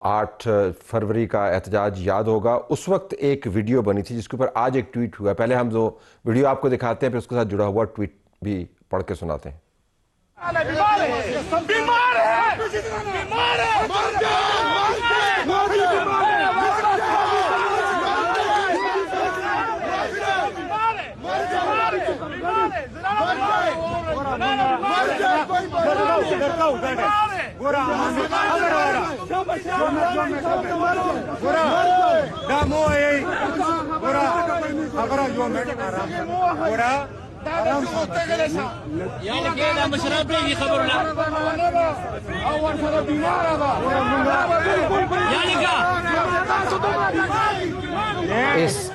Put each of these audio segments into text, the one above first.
8 फरवरी का एहतजाज याद होगा। उस वक्त एक वीडियो बनी थी जिसके ऊपर आज एक ट्वीट हुआ। पहले हम जो वीडियो आपको दिखाते हैं फिर उसके साथ जुड़ा हुआ ट्वीट भी पढ़ के सुनाते हैं।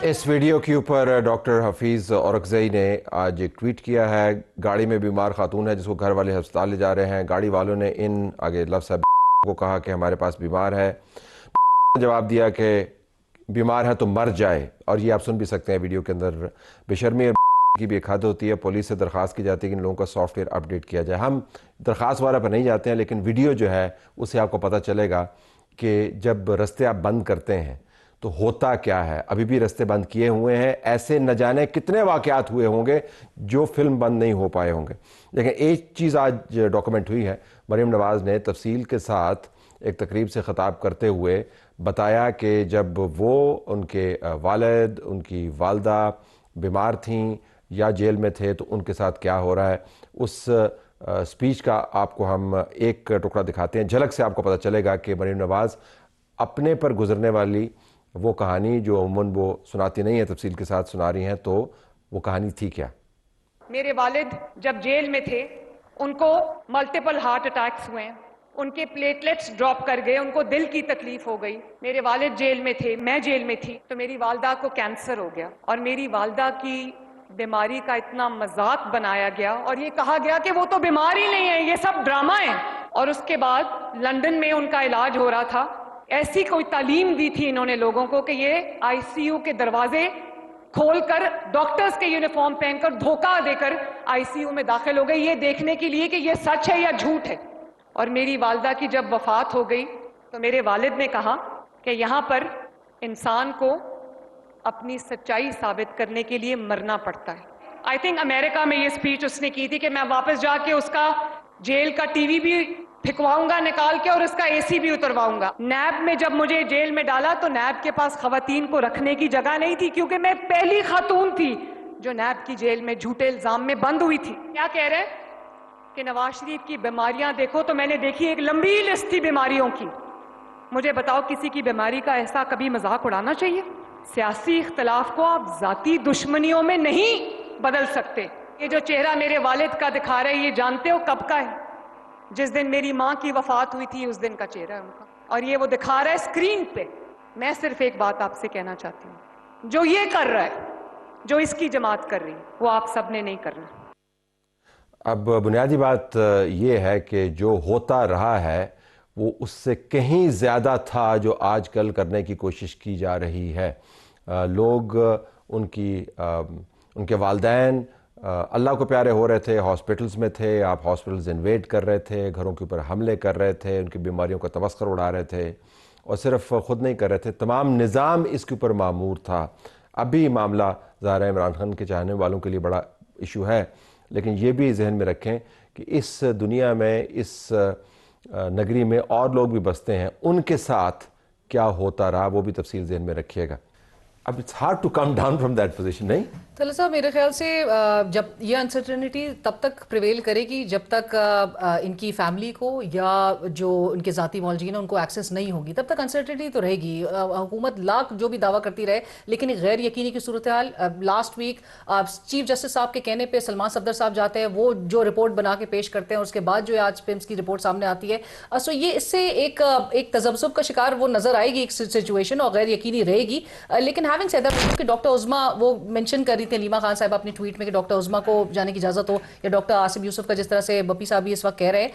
इस वीडियो के ऊपर डॉक्टर हफीज़ औरकज़ई ने आज एक ट्वीट किया है। गाड़ी में बीमार खातून है जिसको घर वाले अस्पताल ले जा रहे हैं। गाड़ी वालों ने इन आगे लफ्ज़ को कहा कि हमारे पास बीमार है। जवाब दिया कि बीमार है तो मर जाए। और ये आप सुन भी सकते हैं वीडियो के अंदर। बेशर्मी की भी एक हद होती है। पुलिस से दरख्वास्त की जाती है कि इन लोगों का सॉफ्टवेयर अपडेट किया जाए। हम दरख्वास्त वाला पर नहीं जाते हैं, लेकिन वीडियो जो है उससे आपको पता चलेगा कि जब रस्ते आप बंद करते हैं तो होता क्या है। अभी भी रस्ते बंद किए हुए हैं। ऐसे न जाने कितने वाक़यात हुए होंगे जो फिल्म बंद नहीं हो पाए होंगे। लेकिन एक चीज़ आज डॉक्यूमेंट हुई है। मरीम नवाज़ ने तफसील के साथ एक तकरीब से ख़िताब करते हुए बताया कि जब वो उनके वालिद उनकी वालदा बीमार थीं या जेल में थे तो उनके साथ क्या हो रहा है। उस स्पीच का आपको हम एक टुकड़ा दिखाते हैं। झलक से आपको पता चलेगा कि मरीम नवाज़ अपने पर गुजरने वाली वो कहानी जो अमूमन वो सुनाती नहीं है तफसील के साथ सुना रही हैं, तो वो कहानी थी क्या। मेरे वालिद जब जेल में थे उनको मल्टीपल हार्ट अटैक्स हुए, उनके प्लेटलेट्स ड्रॉप कर गए, उनको दिल की तकलीफ हो गई। मेरे वालिद जेल में थे, मैं जेल में थी, तो मेरी वालदा को कैंसर हो गया और मेरी वालदा की बीमारी का इतना मजाक बनाया गया और ये कहा गया कि वो तो बीमार ही नहीं है, ये सब ड्रामा है। और उसके बाद लंदन में उनका इलाज हो रहा था। ऐसी कोई तालीम दी थी इन्होंने लोगों को कि ये आईसीयू के दरवाजे खोलकर डॉक्टर्स के यूनिफॉर्म पहनकर धोखा देकर आईसीयू में दाखिल हो गई, ये देखने के लिए कि ये सच है या झूठ है। और मेरी वालदा की जब वफात हो गई तो मेरे वालिद ने कहा कि यहाँ पर इंसान को अपनी सच्चाई साबित करने के लिए मरना पड़ता है। आई थिंक अमेरिका में ये स्पीच उसने की थी कि मैं वापस जाके उसका जेल का टीवी भी फिकवाऊंगा निकाल के और उसका एसी भी उतरवाऊंगा। नैब में जब मुझे जेल में डाला तो नैब के पास खवातीन को रखने की जगह नहीं थी, क्योंकि मैं पहली खातून थी जो नैब की जेल में झूठे इल्जाम में बंद हुई थी। क्या कह रहे हैं कि नवाज शरीफ की बीमारियां देखो, तो मैंने देखी एक लंबी लिस्ट थी बीमारियों की। मुझे बताओ किसी की बीमारी का ऐसा कभी मजाक उड़ाना चाहिए? सियासी इख्तलाफ को आप जाती दुश्मनियों में नहीं बदल सकते। ये जो चेहरा मेरे वालिद का दिखा रहे, ये जानते हो कब का है? जिस दिन मेरी माँ की वफात हुई थी उस दिन का चेहरा है उनका, और ये वो दिखा रहा है स्क्रीन पे। मैं सिर्फ एक बात आपसे कहना चाहती हूँ, जो ये कर रहा है, जो इसकी जमात कर रही है, वो आप सब ने नहीं करना। अब बुनियादी बात ये है कि जो होता रहा है वो उससे कहीं ज़्यादा था जो आजकल करने की कोशिश की जा रही है। लोग उनके वालिदैन अल्लाह को प्यारे हो रहे थे, हॉस्पिटल्स में थे, आप हॉस्पिटल्स इन्वेड कर रहे थे, घरों के ऊपर हमले कर रहे थे, उनकी बीमारियों का तमस्खुर उड़ा रहे थे। और सिर्फ ख़ुद नहीं कर रहे थे, तमाम निज़ाम इसके ऊपर मामूर था। अभी मामला ज़ाहिर इमरान खान के चाहने वालों के लिए बड़ा इशू है, लेकिन ये भी जहन में रखें कि इस दुनिया में, इस नगरी में और लोग भी बसते हैं, उनके साथ क्या होता रहा वो भी तफसील जहन में रखिएगा। अब it's hard to come down from that position, नहीं तलत साहब? मेरे ख्याल से जब ये अनसर्टेनिटी तब तक प्रिवेल करेगी जब तक इनकी फैमिली को या जो उनके ज़ाती मौलजीन हैं उनको एक्सेस नहीं होगी, तब तक अनसर्टेनिटी तो रहेगी। हुकूमत लाख जो भी दावा करती रहे, लेकिन एक गैर यकीनी की सूरत हाल। लास्ट वीक चीफ जस्टिस साहब के कहने पर सलमान सफदर साहब जाते हैं, वो जो रिपोर्ट बना के पेश करते हैं, उसके बाद जो आज पिम्स की रिपोर्ट सामने आती है, सो ये इससे एक तजब्जुब का शिकार वो नज़र आएगी एक सिचुएशन, और गैर यकीनी रहेगी। लेकिन हैविंग सेड दैट कि डॉक्टर उज़मा वो मेंशन कर रही थी अलीमा खान साहब अपनी ट्वीट में कि डॉक्टर उज़मा को जाने की इजाज़त हो या डॉक्टर आसिफ यूसुफ का जिस तरह से बप्पी साहब भी इस वक्त कह रहे हैं,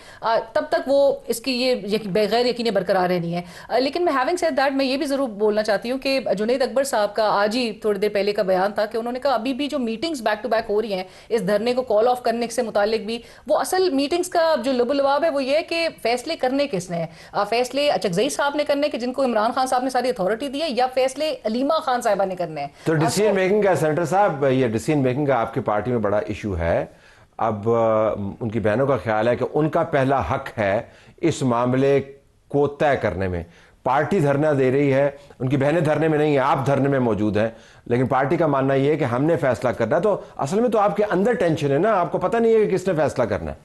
तब तक वो इसकी ये बगैर यकीनी बरकरार रहनी है। लेकिन मैं हैविंग सेड दैट मैं ये भी ज़रूर बोलना चाहती हूँ कि जुनैद अकबर साहब का आज ही थोड़ी देर पहले का बयान था कि उन्होंने कहा अभी भी जो मीटिंग्स बैक टू बैक हो रही हैं इस धरने को कॉल ऑफ करने से मुतालिक भी, वो असल मीटिंग्स का जो लुबुलवाब है वो ये है कि फैसले करने किसने हैं, फैसले अचकज़ई साहब ने करने के जिनको इमरान खान साहब ने सारी अथॉरिटी दी है, या फैसले अलीमा खान साहिबा ने करने हैं। तो डिसीजन मेकिंग का सेनेटर साहब, ये डिसीजन मेकिंग का आपकी पार्टी में बड़ा इशू है। अब उनकी बहनों का ख्याल है कि उनका पहला हक है इस मामले को तय करने में। पार्टी धरना दे रही है, उनकी बहनें धरने में नहीं है, आप धरने में मौजूद हैं, लेकिन पार्टी का मानना यह है कि हमने फैसला करना है। तो असल में तो आपके अंदर टेंशन है ना, आपको पता नहीं है कि किसने फैसला करना है।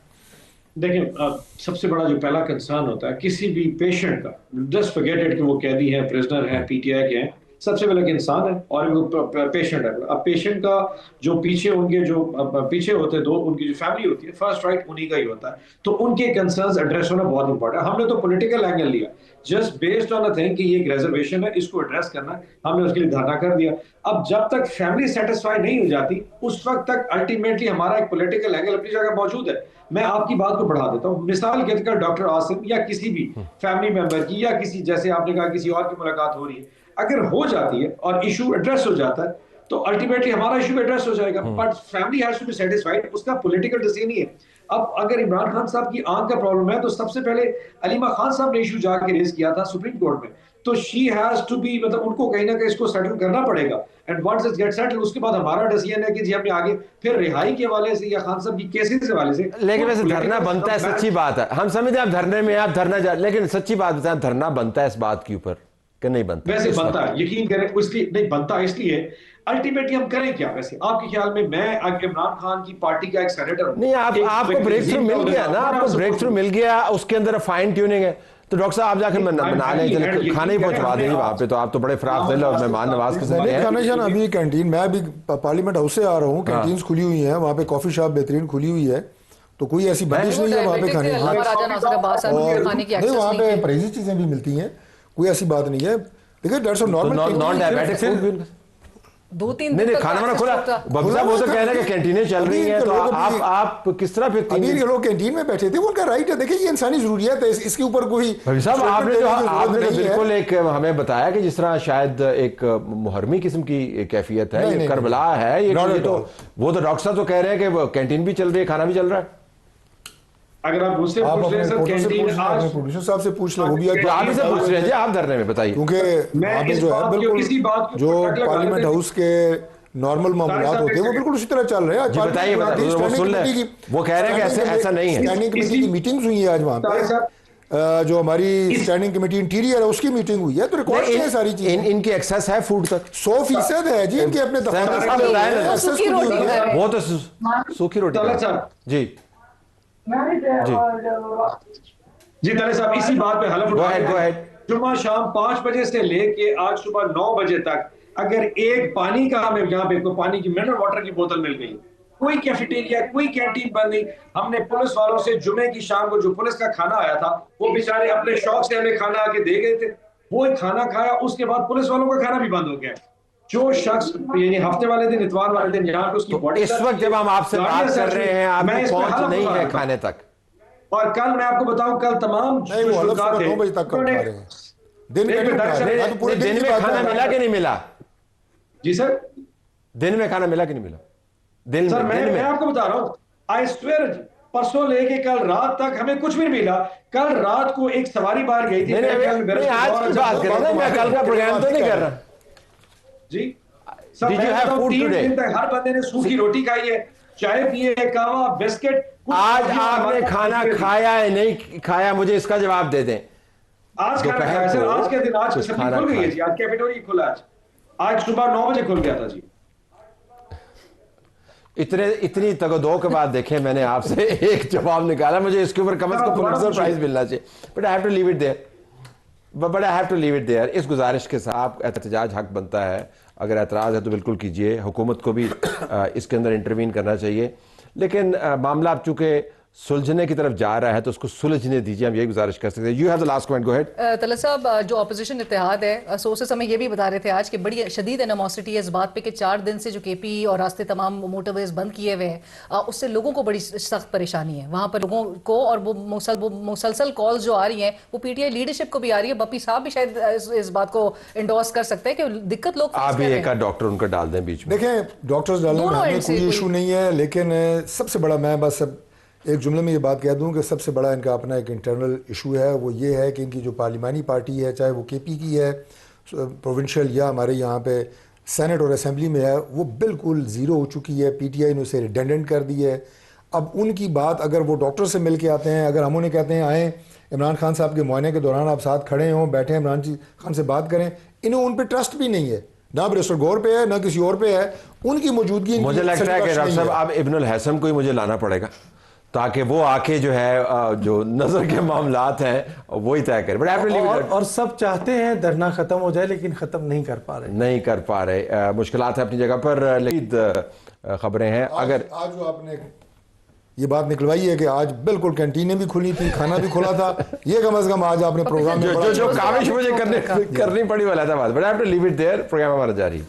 देखिए, सबसे बड़ा जो पहला कंसर्न होता है किसी भी पेशेंट का, जस्ट फॉरगेट इट कि वो कैदी है, प्रिजनर है, पीटीआई के हैं, सबसे पहले इंसान है और वो पेशेंट है। अब पेशेंट का जो पीछे उनके जो पीछे होते हैं दो, उनकी जो फैमिली होती है, फर्स्ट राइट उन्हीं का ही होता है। तो उनके कंसर्न्स एड्रेस होना बहुत इंपॉर्टेंट है। हमने तो पॉलिटिकल एंगल लिया, just based on a thing कि ये एक रिजर्वेशन है, इसको एड्रेस करना है, हमने उसके लिए धरना कर दिया। अब जब तक फैमिली सेटिस्फाई नहीं हो जाती उस वक्त तक अल्टीमेटली हमारा एक पॉलिटिकल एंगल अपनी जगह मौजूद है। मैं आपकी बात को बढ़ा देता हूँ, मिसाल के तौर डॉक्टर आसिम या किसी भी फैमिली मेंबर की या किसी, जैसे आपने कहा किसी और की मुलाकात हो रही है, अगर हो जाती है और इशू एड्रेस हो जाता है तो अल्टीमेटली हमारा इशू एड्रेस हो जाएगा। But family has to be satisfied, उसका पॉलिटिकल डिसीजन ही है। अब अगर इमरान खान साहब की आंख का प्रॉब्लम है तो सबसे पहले अलीमा खान साहब ने इशू जाके रेज किया था सुप्रीम कोर्ट में, तो शी हैज टू बी, मतलब उनको कहीं ना कहीं इसको सेटल करना पड़ेगा। And once it get settle, उसके बाद हमारा डिसीजन है कि जी हमने आगे फिर रिहाई के हवाले से या खान साहब की केसेस के हवाले से। लेकिन वैसे धरना बनता है, सच्ची बात है, हम समझते हैं आप धरने में आप धरना लेकिन सच्ची बात बताएं, धरना बनता है इस बात के ऊपर कि नहीं बनता? वैसे बनता है, यकीन करें, इसलिए नहीं बनता, इसलिए अल्टीमेटली हम करें क्या? वैसे आपके ख्याल में मैं इमरान खान की पार्टी का एक सेनेटर हूं, नहीं, आपको ब्रेक थ्रू मिल गया ना, आपको ब्रेक थ्रू मिल गया, उसके अंदर फाइन ट्यूनिंग है, तो डॉक्टर साहब आप जाके बना लें, खाना ही पहुंचवा देंगे वहां पे। तो आप तो बड़े फराख दिल और मेहमान नवाज के साथ हैं। अभी कैंटीन, मैं अभी पार्लियामेंट हाउस से आ रहा हूँ, कैंटीन्स खुली हुई हैं, वहाँ पे कॉफी शॉप बेहतरीन खुली हुई है, तो कोई ऐसी बंदिश नहीं है वहाँ पे खाने की। नहीं, वहाँ पे परहेजी चीजें भी मिलती हैं, कोई ऐसी बात नहीं है। देखिए that's a normal non diabetic दो तीन नहीं खाना वाना खुला, बब्बा वो तो कह रहे हैं कि कैंटीनें चल रही हैं, तो आप किस तरह फिर अभी लोग कैंटीन में बैठे थे, वो उनका राइट है। देखिए ये इंसानी जरूरियत है, इसके ऊपर कोई साहब आपने तो बिल्कुल एक हमें बताया कि जिस तरह शायद एक मुहर्रमी किस्म की कैफियत है, ये करबला है, ये तो वो तो डॉक्टर साहब तो कह रहे हैं कि कैंटीन भी चल रही है, खाना भी चल रहा है। अगर आप मुझसे पूछ रहे हैं सर, कैंटीन आज प्रोड्यूसर साहब से पूछ लो, वो भी आप से पूछ रहे हैं जी, आप धरने में बताइए, क्योंकि वहाँ पे जो है बिल्कुल जो पार्लियामेंट हाउस के नॉर्मल मामलात होते हैं वो बिल्कुल उसी तरह चल रहे हैं। बताइए वो सुन ले, वो कह रहे हैं कि ऐसा नहीं है। स्टैंडिंग कमेटी की मीटिंग्स हुई है आज वहाँ पे, जो हमारी स्टैंडिंग कमेटी इंटीरियर है उसकी मीटिंग हुई है, तो रिकॉर्ड है सारी चीजें। इनकी एक्सेस है फूड तक 100% है जी, इनके अपने वो तो सूखी रोटी जी जी ताले साहब, इसी बात पे हलफ उठा, जुम्मा शाम 5 बजे से लेके आज सुबह 9 बजे तक अगर एक पानी का हमें यहाँ पे पानी की मिनरल वाटर की बोतल मिल गई, कोई कैफेटेरिया कोई कैंटीन बंद नहीं। हमने पुलिस वालों से जुमे की शाम को जो पुलिस का खाना आया था, वो बेचारे अपने शौक से हमें खाना आके दे गए थे, वो खाना खाया, उसके बाद पुलिस वालों का खाना भी बंद हो गया। जो शख्स यानी हफ्ते वाले दिन, इतवार वाले दिन यहाँ पे उसकी बॉडी, इस वक्त जब हम आपसे बात कर रहे हैं आपकी पहुंच नहीं है खाने तक, और कल मैं आपको बताऊं, कल तमाम 9 बजे तक दिन में खाना मिला कि नहीं मिला? जी सर, दिन में खाना मिला कि नहीं मिला? दिन सर में मैं आपको बता रहा हूं, आई स्वेयर परसों लेके कल रात तक हमें कुछ भी नहीं मिला। कल रात को एक सवारी बाहर गई थी। आज की बात कर रहा हूं, मैं कल का प्रोग्राम तो नहीं कर रहा जी। सब 3 दिन तक हर बंदे ने सूखी रोटी खाई है, चाय पिए, कहवा, बिस्किट। आज आपने खाना खाया है नहीं खाया, मुझे इसका जवाब दे दें। आज खाना खाया सर, आज के दिन, आज सब्जी खुल गई है जी, आज कैफेटेरिया खुला, आज सुबह 9 बजे खुल गया था जी। इतनी तगदो के बाद देखें मैंने आपसे एक जवाब निकाला, मुझे इसके ऊपर कम से कम पुलित्जर प्राइज मिलना चाहिए, but I have to leave it there, but I have to leave it there. इस गुजारिश के साथ एहतजाज हक बनता है, अगर एतराज़ है तो बिल्कुल कीजिए, हुकूमत को भी इसके अंदर इंटरवीन करना चाहिए, लेकिन मामला अब चूँकि सुलझने की तरफ जा रहा है तो उसको सुलझने दीजिए, हम यही गुजारिश कर सकते हैं. You have the last comment, go ahead. Talat साहब, जो अपोजिशन इत्तेहाद है, सोर्सेस हमें ये भी बता रहे थे आज कि बड़ी शदीद एनिमोसिटी है इस बात पे कि 4 दिन से जो केपी और रास्ते तमाम मोटरवेज बंद किए हुए हैं, उससे लोगों को बड़ी सख्त परेशानी है वहाँ पर लोगों को, और वो मुसलसल कॉल्स जो आ रही हैं वो पीटीआई लीडरशिप को भी आ रही है. बप्पी साहब भी शायद इस बात को इंडोर्स कर सकते हैं कि दिक्कत लोग आप भी एक डॉक्टर उनका डाल दें बीच में. देखें, डॉक्टर्स डालने में कोई इशू नहीं है, लेकिन सबसे बड़ा, मैं बस एक जुमले में ये बात कह दूं कि सबसे बड़ा इनका अपना एक इंटरनल इशू है. वो ये है कि इनकी जो पार्लिमानी पार्टी है, चाहे वो केपी की है प्रोविंशियल या हमारे यहाँ पे सेनेट और असेंबली में है, वो बिल्कुल ज़ीरो हो चुकी है. पीटीआई ने उसे रिडेंडेंट कर दी है. अब उनकी बात, अगर वो डॉक्टर से मिल के आते हैं, अगर हम उन्हें कहते हैं आएँ इमरान खान साहब के मुआयने के दौरान आप साथ खड़े हों, बैठे हैं, इमरान खान से बात करें, इन्हें उन पर ट्रस्ट भी नहीं है, ना बैरिस्टर गौर पे है ना किसी और पे है. उनकी मौजूदगी, मुझे लगता है कि डॉक्टर साहब अब इब्नुल हैसम को ही मुझे लाना पड़ेगा ताकि वो आके जो है जो नजर के मामलात हैं वही तय करे. बट और सब चाहते हैं धरना खत्म हो जाए लेकिन खत्म नहीं कर पा रहे. मुश्किलात है अपनी जगह पर, लेकिन खबरें हैं. अगर आज जो आपने ये बात निकलवाई है कि आज बिल्कुल कैंटीनें भी खुली थी, खाना भी खुला था, ये कम से कम आज आपने प्रोग्राम में जो काविश मुझे करनी पड़ी वाला था बात. But I have to leave it there. Program हमारा जारी.